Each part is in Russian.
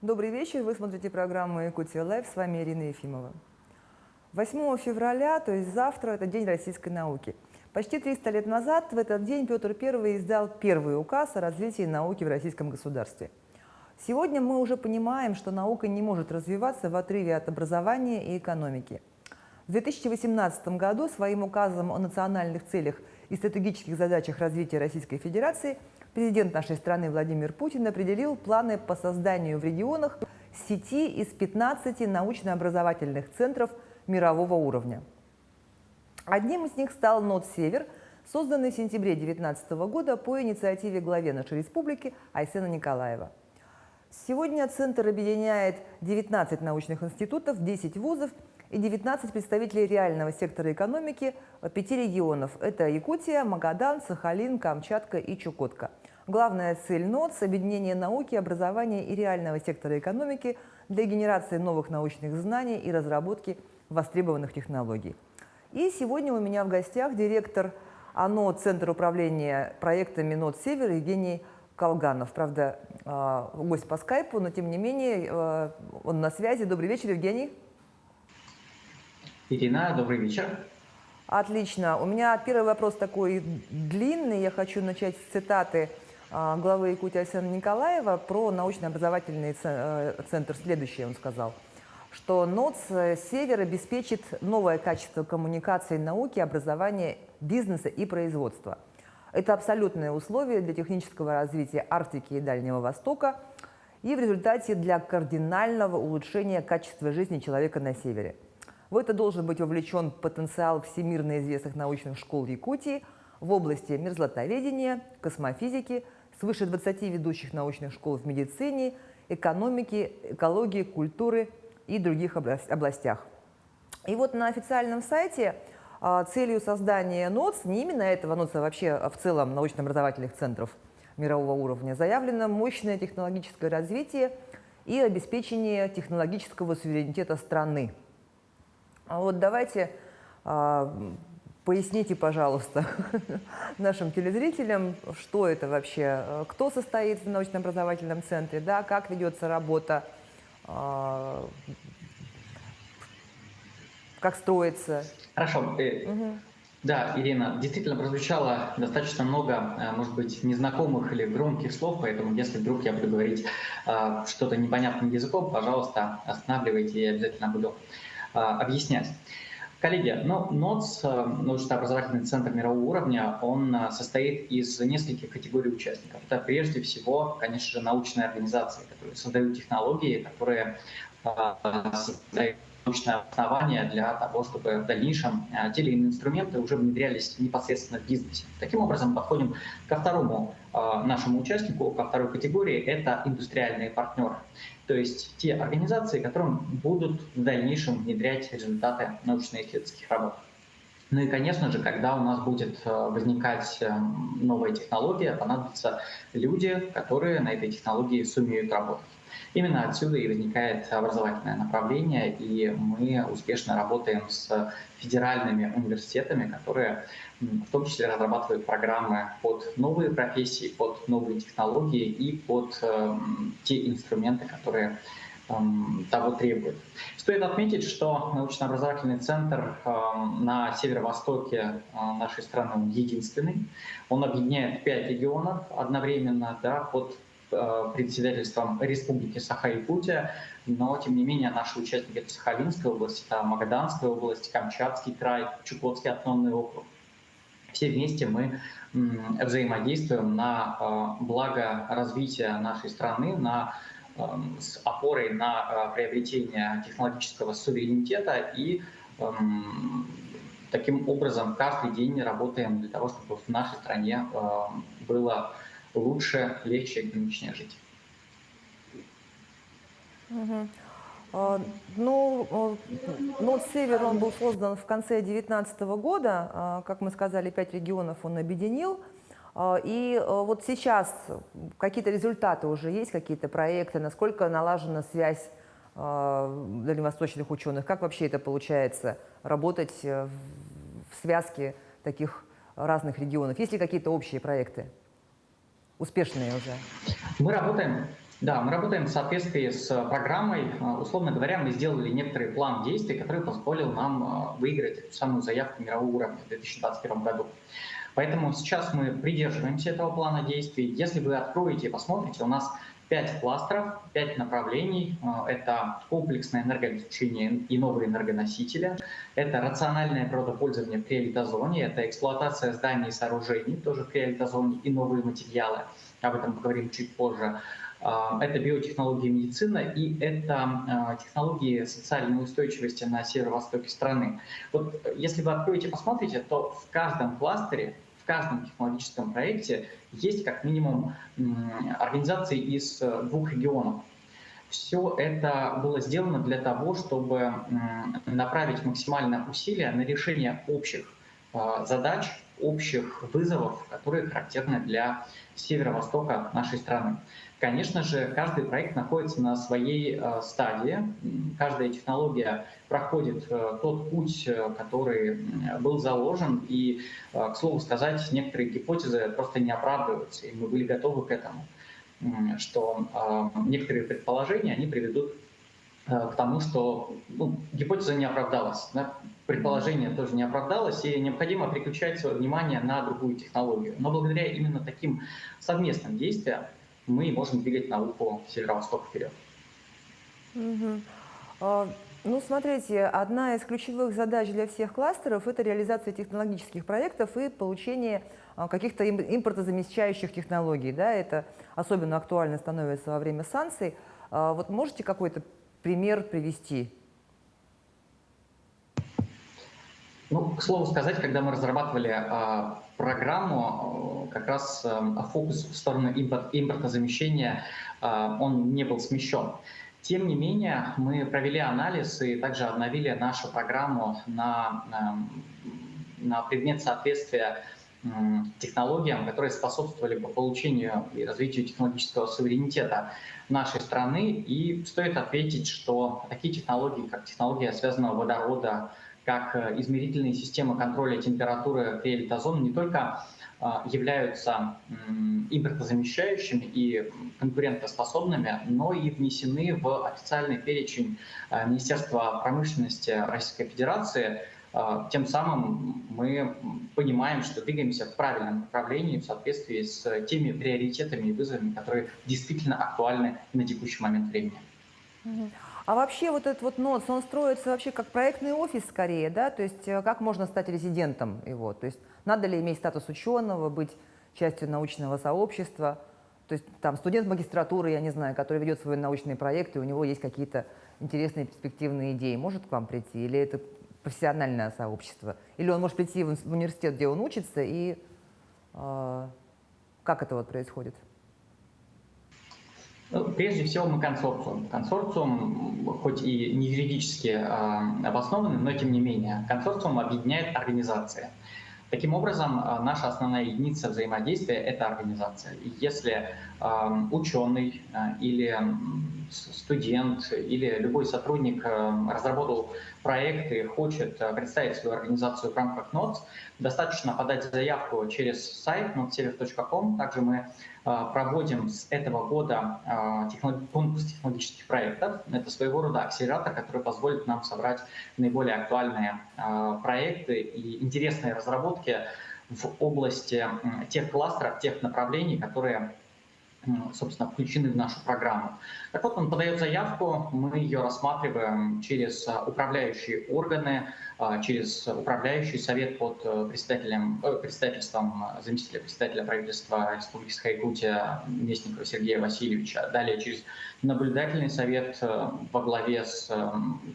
Добрый вечер, вы смотрите программу «Якутия Лайв», с вами Ирина Ефимова. 8 февраля, то есть завтра, это День российской науки. Почти 300 лет назад в этот день Петр I издал первый указ о развитии науки в российском государстве. Сегодня мы уже понимаем, что наука не может развиваться в отрыве от образования и экономики. В 2018 году своим указом о национальных целях и стратегических задачах развития Российской Федерации президент нашей страны Владимир Путин определил планы по созданию в регионах сети из 15 научно-образовательных центров мирового уровня. Одним из них стал НОТ «Север», созданный в сентябре 2019 года по инициативе главы нашей республики Айсена Николаева. Сегодня центр объединяет 19 научных институтов, 10 вузов и 19 представителей реального сектора экономики 5 регионов. Это Якутия, Магадан, Сахалин, Камчатка и Чукотка. Главная цель НОТС – объединение науки, образования и реального сектора экономики для генерации новых научных знаний и разработки востребованных технологий. И сегодня у меня в гостях директор ОНО Центр управления проектами НОТ «Север» Евгений Колганов. Правда, гость по скайпу, но тем не менее он на связи. Добрый вечер, Евгений. Ирина, добрый вечер. Отлично. У меня первый вопрос такой длинный. Я хочу начать с цитаты главы Якутии Айсена Николаева про научно-образовательный центр. Следующее он сказал, что НОТС «Север» обеспечит новое качество коммуникации, науки, образования, бизнеса и производства. Это абсолютное условие для технического развития Арктики и Дальнего Востока и в результате для кардинального улучшения качества жизни человека на Севере. В это должен быть вовлечен потенциал всемирно известных научных школ Якутии в области мерзлотоведения, космофизики, свыше 20 ведущих научных школ в медицине, экономике, экологии, культуры и других областях. И вот на официальном сайте целью создания НОТС, не именно этого НОТСа, а вообще в целом научно-образовательных центров мирового уровня, заявлено мощное технологическое развитие и обеспечение технологического суверенитета страны. Вот давайте поясните, пожалуйста, нашим телезрителям, что это вообще, кто состоит в научно-образовательном центре, да, как ведется работа, как строится. Хорошо. Да, Ирина, действительно прозвучало достаточно много, может быть, незнакомых или громких слов, поэтому если вдруг я буду говорить что-то непонятным языком, пожалуйста, останавливайте, я обязательно буду объяснять. Коллеги, НОТС, научно-образовательный центр мирового уровня, он состоит из нескольких категорий участников. Это прежде всего, конечно же, научные организации, которые создают технологии, которые создают научное основание для того, чтобы в дальнейшем те или иные инструменты уже внедрялись непосредственно в бизнесе. Таким образом, подходим ко второму нашему участнику, ко второй категории, это индустриальные партнеры. То есть те организации, которым будут в дальнейшем внедрять результаты научно-исследовательских работ. Ну и, конечно же, когда у нас будет возникать новая технология, понадобятся люди, которые на этой технологии сумеют работать. Именно отсюда и возникает образовательное направление, и мы успешно работаем с федеральными университетами, которые в том числе разрабатывают программы под новые профессии, под новые технологии и под те инструменты, которые того требуют. Стоит отметить, что научно-образовательный центр на северо-востоке нашей страны он единственный. Он объединяет 5 регионов одновременно, да, под председательством Республики Саха-Якутия, но тем не менее наши участники — это Сахалинская область, это Магаданская область, Камчатский край, Чукотский автономный округ. Все вместе мы взаимодействуем на благо развития нашей страны, с опорой на приобретение технологического суверенитета, и таким образом каждый день работаем для того, чтобы в нашей стране было лучше, легче и экономичнее жить. НОТ «Север» он был создан в конце 2019 года. Как мы сказали, 5 регионов он объединил. И вот сейчас какие-то результаты уже есть, какие-то проекты, насколько налажена связь дальневосточных ученых, как вообще это получается работать в связке таких разных регионов? Есть ли какие-то общие проекты, успешные уже? Мы работаем Да, мы работаем в соответствии с программой. Условно говоря, мы сделали некоторый план действий, который позволил нам выиграть эту самую заявку мирового уровня в 2021 году. Поэтому сейчас мы придерживаемся этого плана действий. Если вы откроете и посмотрите, у нас 5 кластеров, 5 направлений. Это комплексное энергообеспечение и новые энергоносители, это рациональное природопользование в криолитозоне, это эксплуатация зданий и сооружений, тоже в криолитозоне, и новые материалы. Об этом поговорим чуть позже. Это биотехнологии медицина и это технологии социальной устойчивости на северо-востоке страны. Вот если вы откроете и посмотрите, то в каждом кластере, в каждом технологическом проекте есть как минимум организации из 2 регионов. Все это было сделано для того, чтобы направить максимально усилия на решение общих задач, общих вызовов, которые характерны для северо-востока нашей страны. Конечно же, каждый проект находится на своей стадии. Каждая технология проходит тот путь, который был заложен. И, к слову сказать, некоторые гипотезы просто не оправдываются, и мы были готовы к этому, что некоторые предположения, они приведут к тому, что гипотеза не оправдалась, да? Предположение тоже не оправдалось, и необходимо переключать свое внимание на другую технологию. Но благодаря именно таким совместным действиям мы можем двигать науку северо-восток вперед. Ну, смотрите, одна из ключевых задач для всех кластеров – это реализация технологических проектов и получение каких-то импортозамещающих технологий. Да? Это особенно актуально становится во время санкций. Вот можете какой-то пример привести? Ну, к слову сказать, когда мы разрабатывали программу, как раз фокус в сторону импортозамещения, он не был смещен. Тем не менее, мы провели анализ и также обновили нашу программу на предмет соответствия технологиям, которые способствовали бы получению и развитию технологического суверенитета нашей страны. И стоит отметить, что такие технологии, как технология связанного водорода, как измерительные системы контроля температуры криолитозона не только являются импортозамещающими и конкурентоспособными, но и внесены в официальный перечень Министерства промышленности Российской Федерации. Тем самым мы понимаем, что двигаемся в правильном направлении в соответствии с теми приоритетами и вызовами, которые действительно актуальны на текущий момент времени. А вообще вот этот вот НОЦ, он строится вообще как проектный офис скорее, да? То есть как можно стать резидентом его? То есть надо ли иметь статус ученого, быть частью научного сообщества? То есть там студент магистратуры, я не знаю, который ведет свой научный проект, и у него есть какие-то интересные перспективные идеи, может к вам прийти? Или это профессиональное сообщество? Или он может прийти в университет, где он учится, и как это вот происходит? Прежде всего мы консорциум. Консорциум, хоть и не юридически обоснованный, но тем не менее, консорциум объединяет организации. Таким образом, наша основная единица взаимодействия – это организация. И если ученый или студент или любой сотрудник разработал проект и хочет представить свою организацию в рамках НОЦ, достаточно подать заявку через сайт notsever.com. Также мы проводим с этого года конкурс технологических проектов. Это своего рода акселератор, который позволит нам собрать наиболее актуальные проекты и интересные разработки в области тех кластеров, тех направлений, которые, собственно, включены в нашу программу. Так вот, он подает заявку, мы ее рассматриваем через управляющие органы, через управляющий совет под председательством заместителя председателя правительства Республики Саха-Якутия Местникова Сергея Васильевича, далее через наблюдательный совет во главе с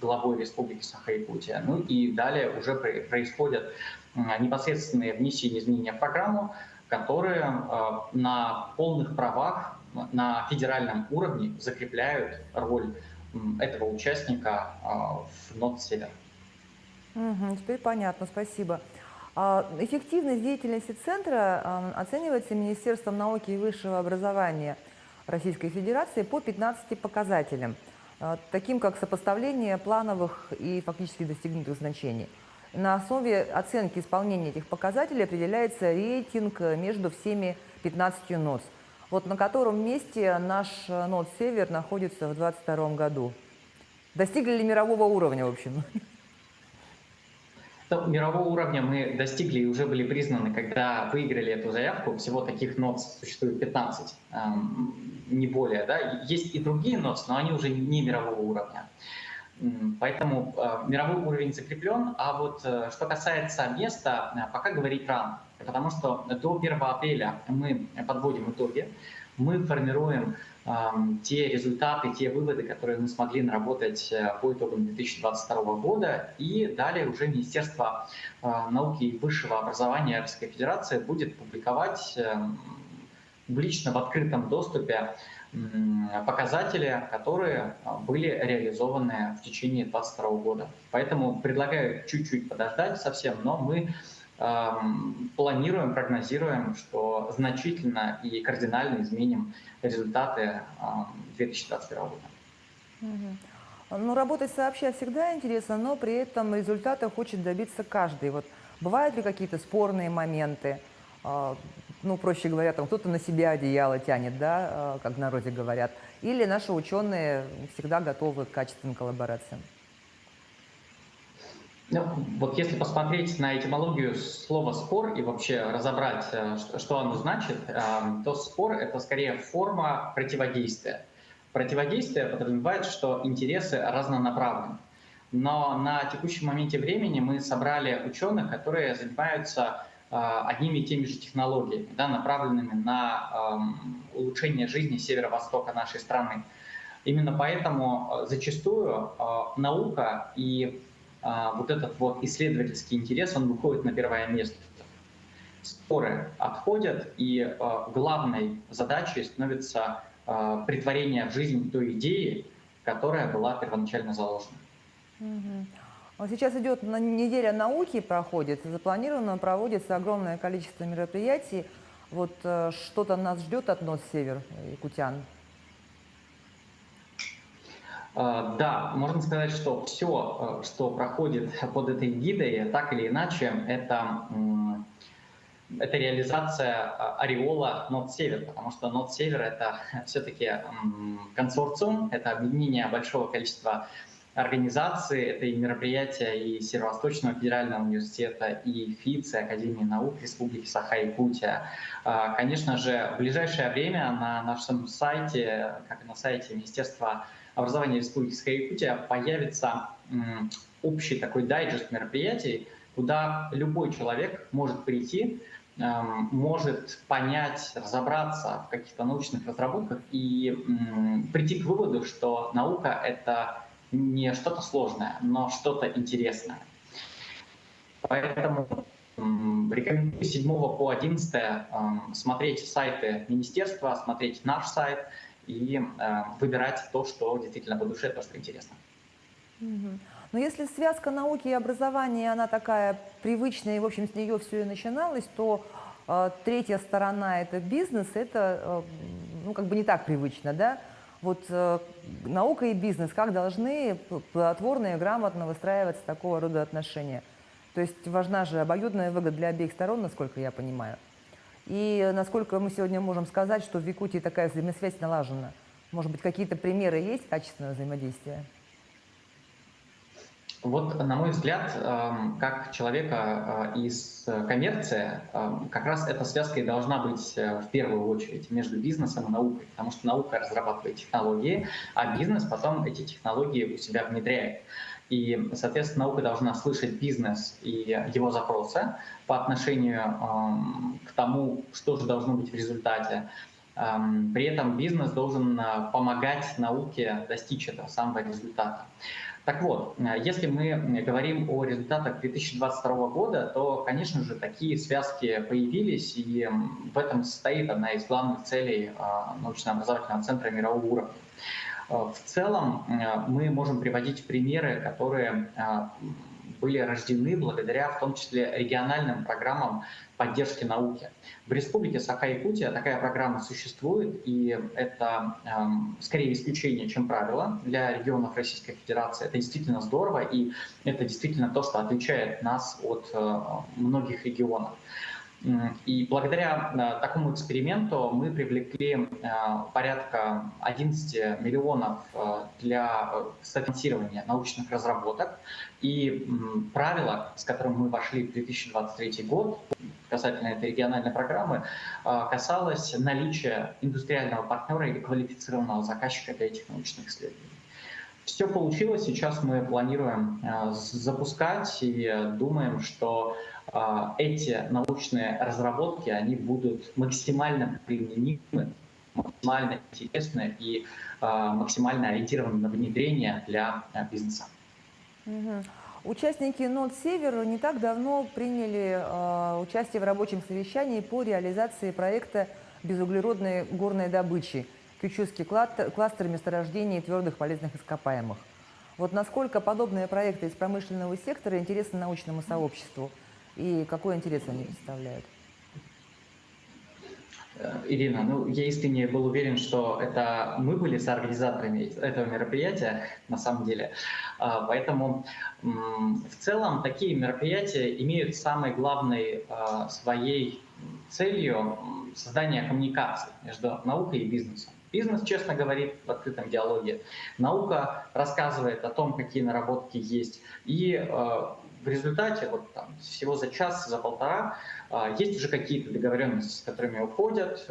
главой Республики Саха-Якутия. Ну и далее уже происходят непосредственные внесения изменения в программу, которые на полных правах на федеральном уровне закрепляют роль этого участника в НОЦ-Север. Теперь понятно, спасибо. Эффективность деятельности Центра оценивается Министерством науки и высшего образования Российской Федерации по 15 показателям, таким как сопоставление плановых и фактически достигнутых значений. На основе оценки исполнения этих показателей определяется рейтинг между всеми 15 НОЦ. вот на котором месте наш НОТ «Север» находится в 2022 году? Достигли ли мирового уровня, в общем? Ну, мирового уровня мы достигли и уже были признаны, когда выиграли эту заявку. Всего таких НОТС существует 15, не более. Да? Есть и другие НОТС, но они уже не мирового уровня. Поэтому мировой уровень закреплен, а вот что касается места, пока говорить рано, потому что до 1 апреля мы подводим итоги, мы формируем те результаты, те выводы, которые мы смогли наработать по итогам 2022 года, и далее уже Министерство науки и высшего образования Российской Федерации будет публиковать публично в открытом доступе показатели, которые были реализованы в течение 2022 года. Поэтому предлагаю чуть-чуть подождать совсем, но мы планируем, прогнозируем, что значительно и кардинально изменим результаты 2021 года. Ну, работать сообща всегда интересно, но при этом результата хочет добиться каждый. Вот бывают ли какие-то спорные моменты? Ну, проще говоря, там кто-то на себя одеяло тянет, да, как в народе говорят. Или наши ученые всегда готовы к качественным коллаборациям? Ну, вот если посмотреть на этимологию слова «спор» и вообще разобрать, что оно значит, то спор — это скорее форма противодействия. Противодействие подразумевает, что интересы разнонаправлены. Но на текущем моменте времени мы собрали ученых, которые занимаются одними и теми же технологиями, да, направленными на улучшение жизни северо-востока нашей страны. Именно поэтому зачастую наука и вот этот вот исследовательский интерес, он выходит на первое место. Споры отходят, и главной задачей становится претворение в жизнь той идеи, которая была первоначально заложена. Вот сейчас идет неделя науки, проходит, запланировано, проводится огромное количество мероприятий. Вот что-то нас ждет от НОТ «Север» якутян? Да, можно сказать, что все, что проходит под этой гидой, так или иначе, это реализация ореола НОТ «Север», потому что НОТ «Север» — это все-таки консорциум, это объединение большого количества организаций, это и мероприятия и Северо-Восточного федерального университета, и ФИЦ, и Академии наук Республики Саха-Якутия. Конечно же, в ближайшее время на нашем сайте, как и на сайте Министерства образования Республики Саха-Якутия, появится общий такой дайджест мероприятий, куда любой человек может прийти, может понять, разобраться в каких-то научных разработках и прийти к выводу, что наука — это не что-то сложное, но что-то интересное. Поэтому рекомендую с 7 по 11 смотреть сайты министерства, смотреть наш сайт и выбирать то, что действительно по душе, то, что интересно. Но если связка науки и образования, она такая привычная, и, в общем, с нее все и начиналось, то третья сторона – это бизнес, это, ну, как бы не так привычно, да? Вот наука и бизнес, как должны плодотворно и грамотно выстраиваться такого рода отношения? То есть важна же обоюдная выгода для обеих сторон, насколько я понимаю. И насколько мы сегодня можем сказать, что в Якутии такая взаимосвязь налажена? Может быть, какие-то примеры есть качественного взаимодействия? Вот, на мой взгляд, как человека из коммерции, как раз эта связка и должна быть в первую очередь между бизнесом и наукой, потому что наука разрабатывает технологии, а бизнес потом эти технологии у себя внедряет. И, соответственно, наука должна слышать бизнес и его запросы по отношению к тому, что же должно быть в результате. При этом бизнес должен помогать науке достичь этого самого результата. Так вот, если мы говорим о результатах 2022 года, то, конечно же, такие связки появились, и в этом состоит одна из главных целей научно-образовательного центра мирового уровня. В целом мы можем приводить примеры, которые были рождены благодаря в том числе региональным программам поддержки науки. В Республике Саха-Якутия такая программа существует, и это скорее исключение, чем правило для регионов Российской Федерации. Это действительно здорово, и это действительно то, что отличает нас от многих регионов. И благодаря такому эксперименту мы привлекли порядка 11 миллионов для софинансирования научных разработок. И правило, с которым мы вошли в 2023 год, касательно этой региональной программы, касалось наличия индустриального партнера или квалифицированного заказчика для этих научных исследований. Все получилось, сейчас мы планируем запускать и думаем, что эти научные разработки, они будут максимально применимы, максимально интересны и максимально ориентированы на внедрение для бизнеса. Участники Нод Север не так давно приняли участие в рабочем совещании по реализации проекта безуглеродной горной добычи Кючуский кластер месторождений твердых полезных ископаемых. Вот насколько подобные проекты из промышленного сектора интересны научному сообществу и какой интерес они представляют? Ирина, ну, я искренне был уверен, что это мы были соорганизаторами этого мероприятия, на самом деле. Поэтому в целом такие мероприятия имеют самой главной своей целью создание коммуникации между наукой и бизнесом. Бизнес честно говорит в открытом диалоге, наука рассказывает о том, какие наработки есть, и в результате вот, там, всего за час, за полтора есть уже какие-то договоренности, с которыми уходят,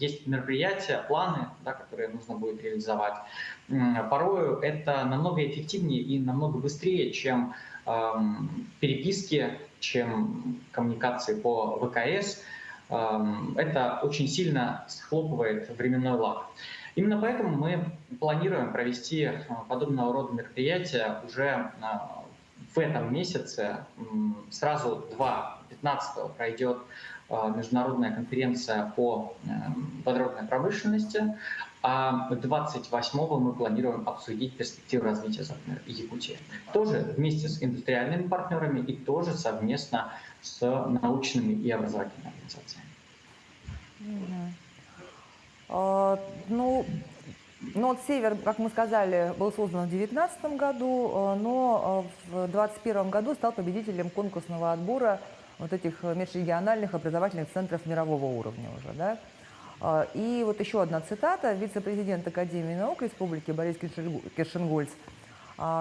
есть мероприятия, планы, да, которые нужно будет реализовать. Порою это намного эффективнее и намного быстрее, чем переписки, чем коммуникации по ВКС. Это очень сильно схлопывает временной лаг. Именно поэтому мы планируем провести подобного рода мероприятия уже в этом месяце. Сразу 15-го пройдет международная конференция по водородной промышленности, а 28-го мы планируем обсудить перспективы развития Западной Якутии. Тоже вместе с индустриальными партнерами и тоже совместно с научными и образовательными организациями. Ну, Нод Север, как мы сказали, был создан в 2019 году, но в 2021 году стал победителем конкурсного отбора вот этих межрегиональных образовательных центров мирового уровня уже, да? И вот еще одна цитата. Вице-президент Академии наук Республики Борис Киршенгольц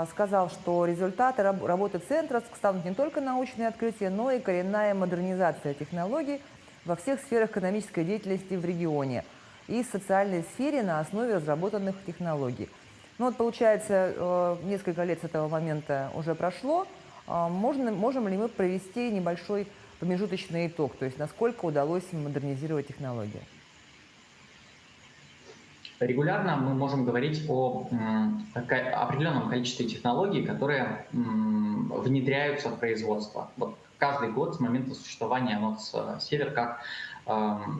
сказал, что результаты работы центра станут не только научные открытия, но и коренная модернизация технологий во всех сферах экономической деятельности в регионе и социальной сфере на основе разработанных технологий. Ну вот получается, несколько лет с этого момента уже прошло. Можем ли мы провести небольшой промежуточный итог, то есть насколько удалось модернизировать технологии? Регулярно мы можем говорить о определенном количестве технологий, которые внедряются в производство. Вот каждый год с момента существования Нод Север как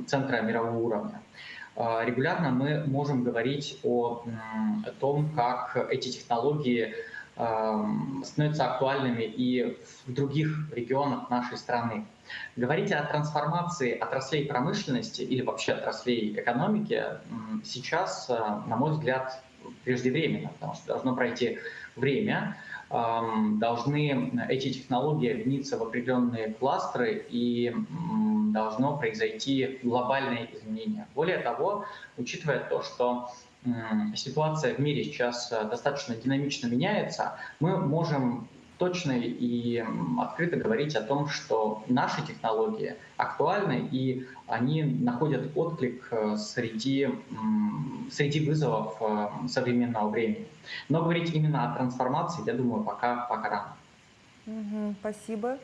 центра мирового уровня. Регулярно мы можем говорить о том, как эти технологии становятся актуальными и в других регионах нашей страны. Говорить о трансформации отраслей промышленности или вообще отраслей экономики сейчас, на мой взгляд, преждевременно, потому что должно пройти время, должны эти технологии объединиться в определенные кластеры и должно произойти глобальное изменение. Более того, учитывая то, что ситуация в мире сейчас достаточно динамично меняется, мы можем точно и открыто говорить о том, что наши технологии актуальны и они находят отклик среди вызовов современного времени. Но говорить именно о трансформации, я думаю, пока рано. Спасибо.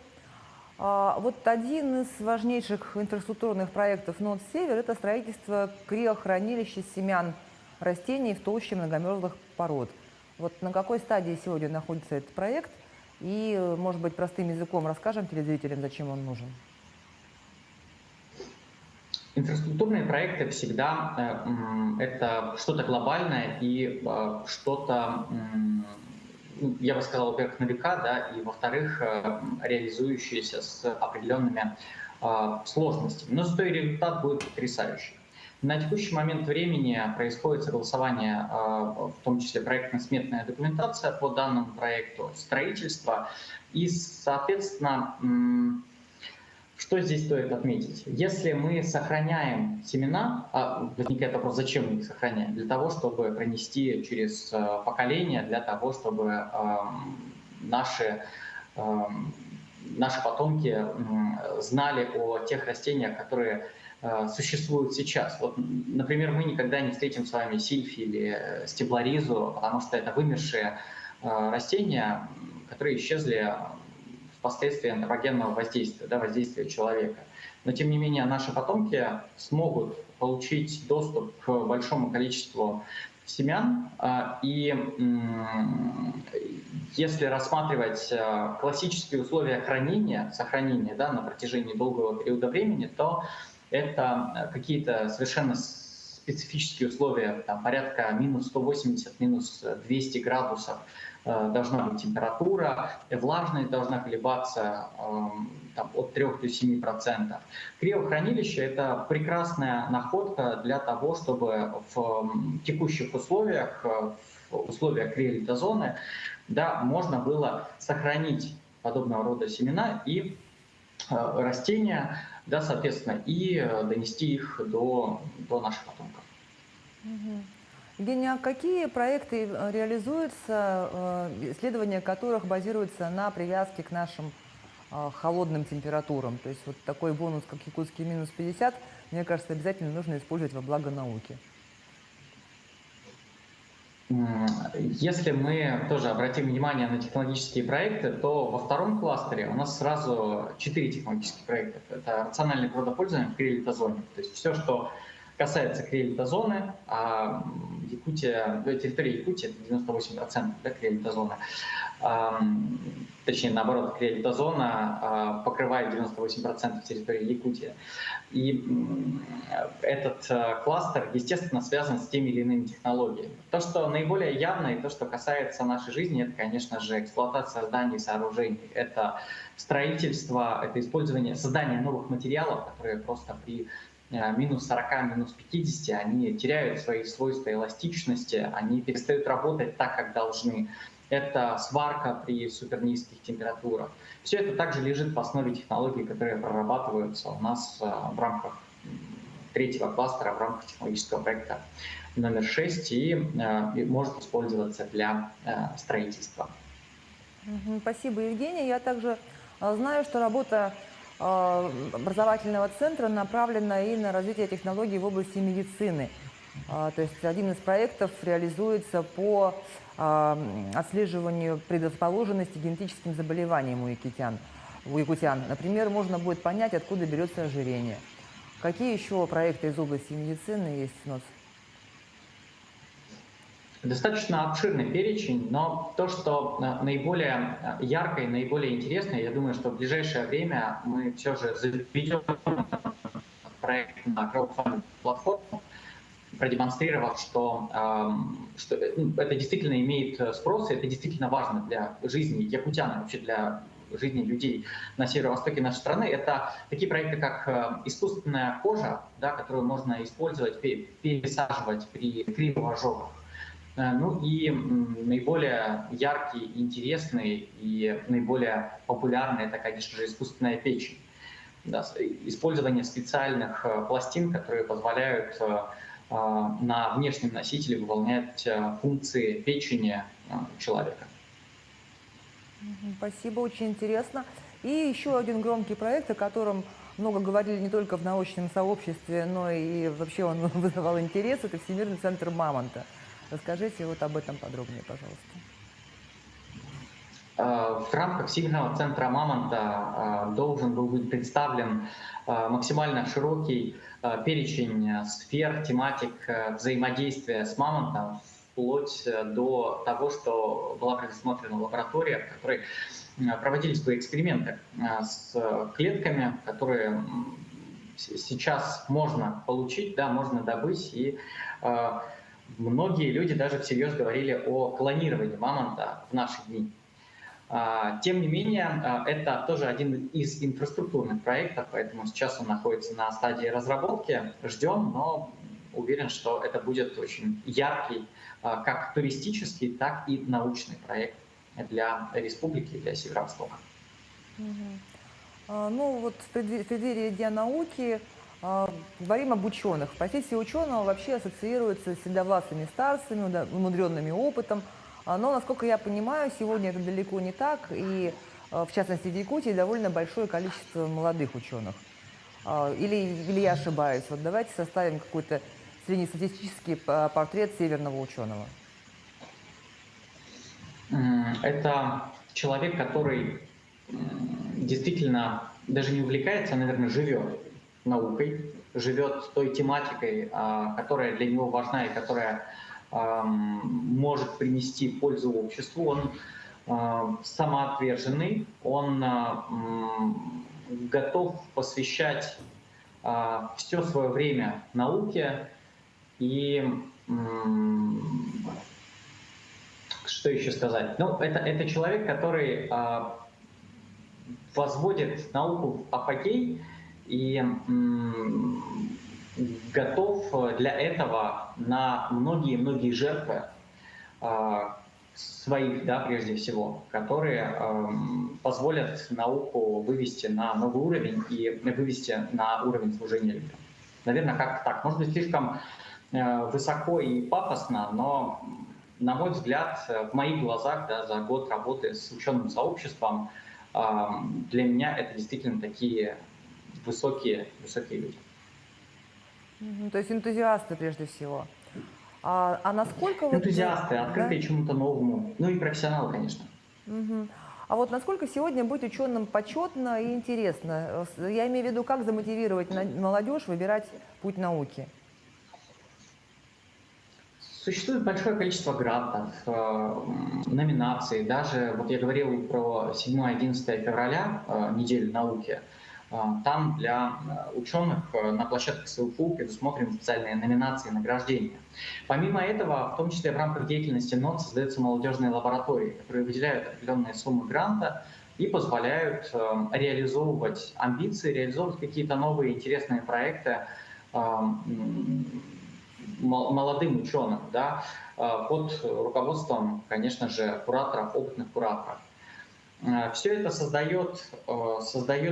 Вот один из важнейших инфраструктурных проектов Нод Север – это строительство криохранилища семян растений в толще многомерзлых пород. Вот на какой стадии сегодня находится этот проект? И, может быть, простым языком расскажем телезрителям, зачем он нужен? Инфраструктурные проекты всегда это что-то глобальное и что-то, я бы сказал, во-первых, на века, да, и, во-вторых, реализующееся с определенными сложностями. Но зато и результат будет потрясающий. На текущий момент времени происходит согласование, в том числе проектно-сметная документация по данному проекту, строительство. И, соответственно, Что здесь стоит отметить? Если мы сохраняем семена, возникает вопрос, зачем мы их сохраняем? Для того, чтобы пронести через поколения, для того, чтобы наши потомки знали о тех растениях, которые существуют сейчас. Вот, например, мы никогда не встретим с вами сильфи или стеблоризу, потому что это вымершие растения, которые исчезли впоследствии антропогенного воздействия, воздействия человека. Но, тем не менее, наши потомки смогут получить доступ к большому количеству семян. И если рассматривать классические условия сохранения на протяжении долгого периода времени, то это какие-то совершенно специфические условия, порядка минус 180, минус 200 градусов должна быть температура, влажность должна колебаться от 3 до 7%. Криохранилище – это прекрасная находка для того, чтобы в текущих условиях, в условиях криолитозоны, можно было сохранить подобного рода семена и растения, соответственно, и донести их до наших потомков. Евгений, а какие проекты реализуются, исследования которых базируются на привязке к нашим холодным температурам? То есть вот такой бонус, как якутский минус 50, мне кажется, обязательно нужно использовать во благо науки. Если мы тоже обратим внимание на технологические проекты, то во втором кластере у нас сразу 4 технологических проекта. Это рациональное природопользование в криолитозоне. То есть все, что касается криолитозоны, а территория Якутии — это 98% криолитозоны. Точнее, наоборот, криолитозона покрывает 98% территории Якутии. И этот кластер, естественно, связан с теми или иными технологиями. То, что наиболее явно и то, что касается нашей жизни, это, конечно же, эксплуатация зданий и сооружений. Это строительство, это использование, создание новых материалов, которые просто при минус 40, минус 50, они теряют свои свойства эластичности, они перестают работать так, как должны. Это сварка при супернизких температурах. Все это также лежит в основе технологий, которые прорабатываются у нас в рамках третьего кластера, в рамках технологического проекта номер 6 и может использоваться для строительства. Спасибо, Евгений. Я также знаю, что работа образовательного центра направлена и на развитие технологий в области медицины. То есть один из проектов реализуется по отслеживанию предрасположенности к генетическим заболеваниям у якутян. Например, можно будет понять, откуда берется ожирение. Какие еще проекты из области медицины есть у нас? Достаточно обширный перечень, но то, что наиболее яркое и наиболее интересное, я думаю, что в ближайшее время мы все же заведем проект на краудфандинг-платформу, продемонстрировав, что это действительно имеет спрос, и это действительно важно для жизни якутян, вообще для жизни людей на северо-востоке нашей страны. Это такие проекты, как искусственная кожа, которую можно использовать, пересаживать при кривоожогах. Ну и наиболее яркий, интересный и наиболее популярный — это, конечно же, искусственная печень. Использование специальных пластин, которые позволяют на внешнем носителе выполнять функции печени человека. Спасибо, очень интересно. И еще один громкий проект, о котором много говорили не только в научном сообществе, но и вообще он вызывал интерес, это Всемирный центр мамонта. Расскажите вот об этом подробнее, пожалуйста. В рамках Всемирного центра мамонта должен был быть представлен максимально широкий перечень сфер, тематик взаимодействия с мамонтом, вплоть до того, что была предусмотрена лаборатория, в которой проводились бы эксперименты с клетками, которые сейчас можно получить, можно добыть, и многие люди даже всерьез говорили о клонировании мамонта в наши дни. Тем не менее, это тоже один из инфраструктурных проектов, поэтому сейчас он находится на стадии разработки. Ждем, но уверен, что это будет очень яркий, как туристический, так и научный проект для республики, для Северо-Востока. Ну вот в преддверии Дня науки говорим об ученых. Профессия ученого вообще ассоциируется с седовласыми старцами, умудренными опытом. Но, насколько я понимаю, сегодня это далеко не так. И, в частности, в Якутии довольно большое количество молодых ученых. Или я ошибаюсь? Вот давайте составим какой-то среднестатистический портрет северного ученого. Это человек, который действительно даже не увлекается, а, наверное, живет наукой, живет той тематикой, которая для него важна и которая может принести пользу обществу. Он самоотверженный, он готов посвящать все свое время науке и что еще сказать? Ну, это человек, который возводит науку в апогей и готов для этого на многие-многие жертвы своих, да, прежде всего, которые позволят науку вывести на новый уровень и вывести на уровень служения людям. Наверное, как-то так. Может быть, слишком высоко и пафосно, но, на мой взгляд, в моих глазах, да, за год работы с ученым сообществом, для меня это действительно такие высокие люди. То есть энтузиасты прежде всего. А насколько вот... Энтузиасты, открытые, да, чему-то новому, ну и профессионалы, конечно. А вот насколько сегодня быть ученым почетно и интересно? Я имею в виду, как замотивировать молодежь выбирать путь науки? Существует большое количество грантов, номинаций. Даже, вот я говорил про 7-11 февраля, неделю науки. Там для ученых на площадках СУФУ предусмотрены специальные номинации и награждения. Помимо этого, в том числе в рамках деятельности НОТ создаются молодежные лаборатории, которые выделяют определенные суммы гранта и позволяют реализовывать амбиции, реализовывать какие-то новые интересные проекты молодым ученым, да, под руководством, конечно же, кураторов, опытных кураторов. Все это создает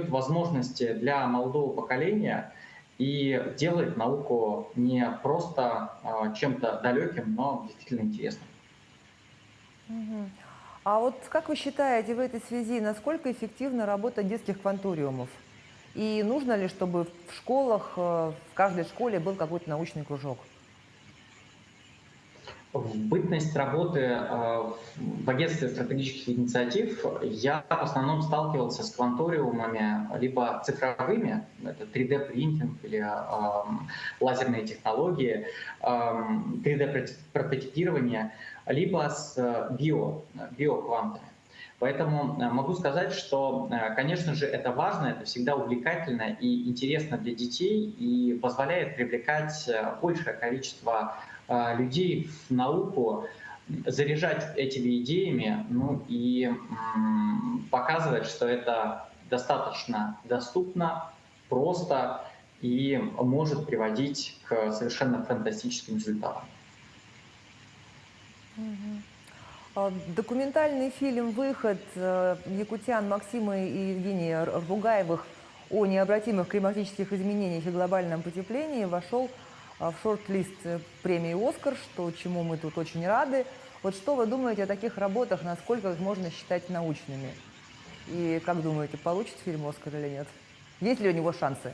возможности для молодого поколения и делает науку не просто чем-то далеким, но действительно интересным. А вот как вы считаете в этой связи, насколько эффективна работа детских кванториумов? И нужно ли, чтобы в школах, в каждой школе был какой-то научный кружок? В бытность работы в агентстве стратегических инициатив я в основном сталкивался с кванториумами либо цифровыми, это 3D-принтинг или лазерные технологии, 3D-прототипирование, либо с биоквантами. Поэтому могу сказать, что, конечно же, это важно, это всегда увлекательно и интересно для детей и позволяет привлекать большее количество людей в науку, заряжать этими идеями, ну и показывать, что это достаточно доступно, просто и может приводить к совершенно фантастическим результатам. Документальный фильм «Выход» якутян Максима и Евгения Бугаевых о необратимых климатических изменениях и глобальном потеплении вошел в шорт-лист премии «Оскар», чему мы тут очень рады. Вот что вы думаете о таких работах, насколько их можно считать научными? И как думаете, получит фильм «Оскар» или нет? Есть ли у него шансы?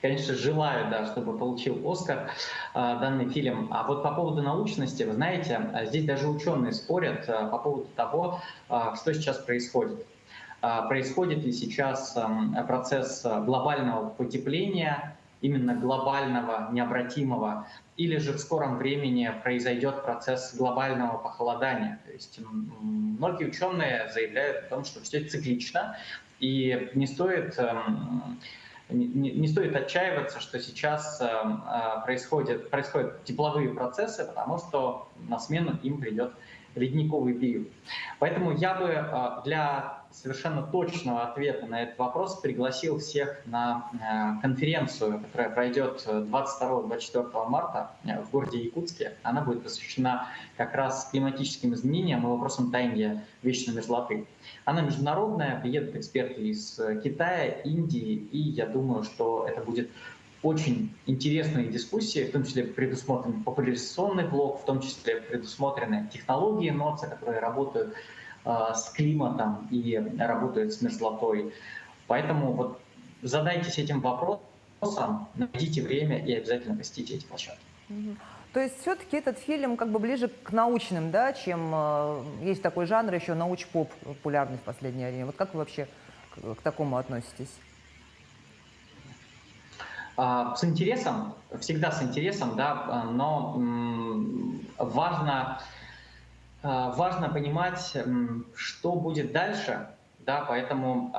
Конечно, желаю, да, чтобы получил «Оскар» данный фильм. А вот по поводу научности, вы знаете, здесь даже ученые спорят по поводу того, что сейчас происходит. Происходит ли сейчас процесс глобального потепления, именно глобального, необратимого, или же в скором времени произойдет процесс глобального похолодания. То есть многие ученые заявляют о том, что все циклично, и не стоит отчаиваться, что сейчас происходят тепловые процессы, потому что на смену им придет ледниковый период. Поэтому я бы для совершенно точного ответа на этот вопрос пригласил всех на конференцию, которая пройдет 22-24 марта в городе Якутске. Она будет посвящена как раз климатическим изменениям и вопросам таяния вечной мерзлоты. Она международная, приедут эксперты из Китая, Индии, и я думаю, что это будет очень интересные дискуссии, в том числе предусмотрен популяризационный блок, в том числе предусмотрены технологии НОЦа, которые работают с климатом и работают с мерзлотой. Поэтому вот задайтесь этим вопросом, найдите время и обязательно посетите эти площадки. То есть все-таки этот фильм как бы ближе к научным, да, чем есть такой жанр еще науч-поп популярный в последнее время. Вот как вы вообще к такому относитесь? С интересом, всегда с интересом, да, но важно понимать, что будет дальше, да, поэтому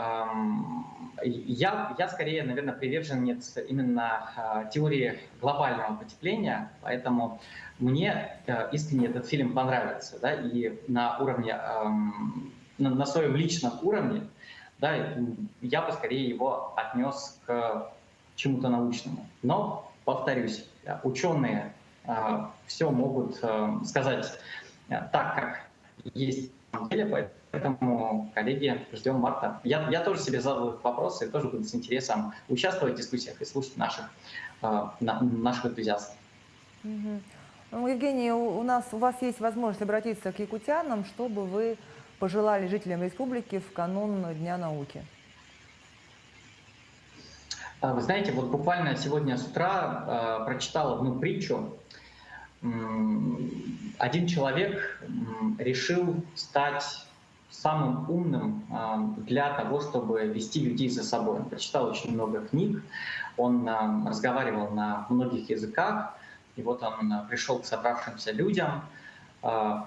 я скорее, наверное, приверженец именно теории глобального потепления, поэтому мне искренне этот фильм понравился, да, и на уровне, на своем личном уровне, да, я бы скорее его отнес к чему-то научному. Но, повторюсь, ученые все могут сказать так, как есть на самом деле, поэтому, коллеги, ждем марта. Я тоже себе задал этот вопрос и тоже буду с интересом участвовать в дискуссиях и слушать наших энтузиастов. Ну, Евгений, у вас есть возможность обратиться к якутянам, чтобы вы пожелали жителям республики в канун Дня науки. Вы знаете, вот буквально сегодня с утра прочитал одну притчу. Один человек решил стать самым умным для того, чтобы вести людей за собой. Он прочитал очень много книг, он разговаривал на многих языках, и вот он пришел к собравшимся людям,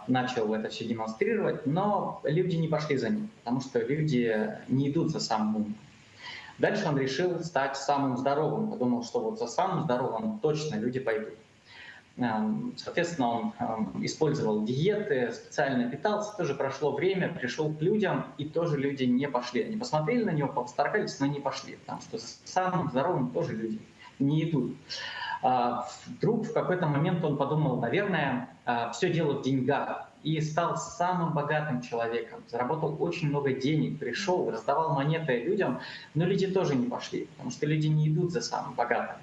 начал это все демонстрировать, но люди не пошли за ним, потому что люди не идут за самым умным. Дальше он решил стать самым здоровым, подумал, что вот за самым здоровым точно люди пойдут. Соответственно, он использовал диеты, специально питался, тоже прошло время, пришел к людям, и тоже люди не пошли. Они посмотрели на него, повстракались, но не пошли, потому что за самым здоровым тоже люди не идут. Вдруг в какой-то момент он подумал, наверное, все дело в деньгах, и стал самым богатым человеком, заработал очень много денег, пришел, раздавал монеты людям, но люди тоже не пошли, потому что люди не идут за самым богатым.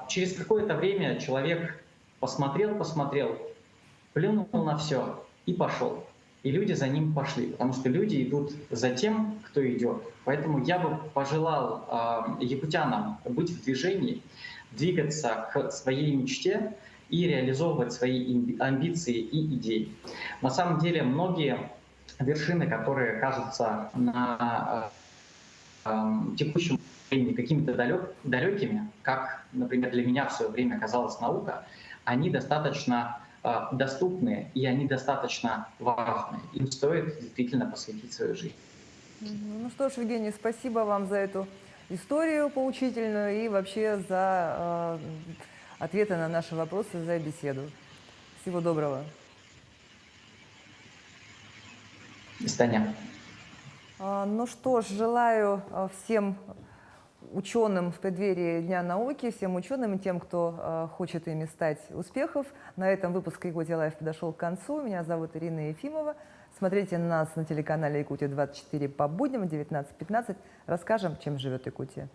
Через какое-то время человек посмотрел, плюнул на все и пошел. И люди за ним пошли, потому что люди идут за тем, кто идет. Поэтому я бы пожелал якутянам быть в движении, двигаться к своей мечте и реализовывать свои амбиции и идеи. На самом деле многие вершины, которые кажутся на текущем времени какими-то далекими, как, например, для меня в свое время казалась наука, они достаточно доступны и они достаточно важны. Им стоит действительно посвятить свою жизнь. Ну что ж, Евгений, спасибо вам за эту историю поучительную и вообще за ответы на наши вопросы, за беседу. Всего доброго. До свидания. Ну что ж, желаю всем ученым в преддверии Дня науки, всем ученым и тем, кто хочет ими стать, успехов. На этом выпуск Якутия Лайв подошел к концу. Меня зовут Ирина Ефимова. Смотрите нас на телеканале Якутия 24 по будням в 19:15. Расскажем, чем живет Якутия.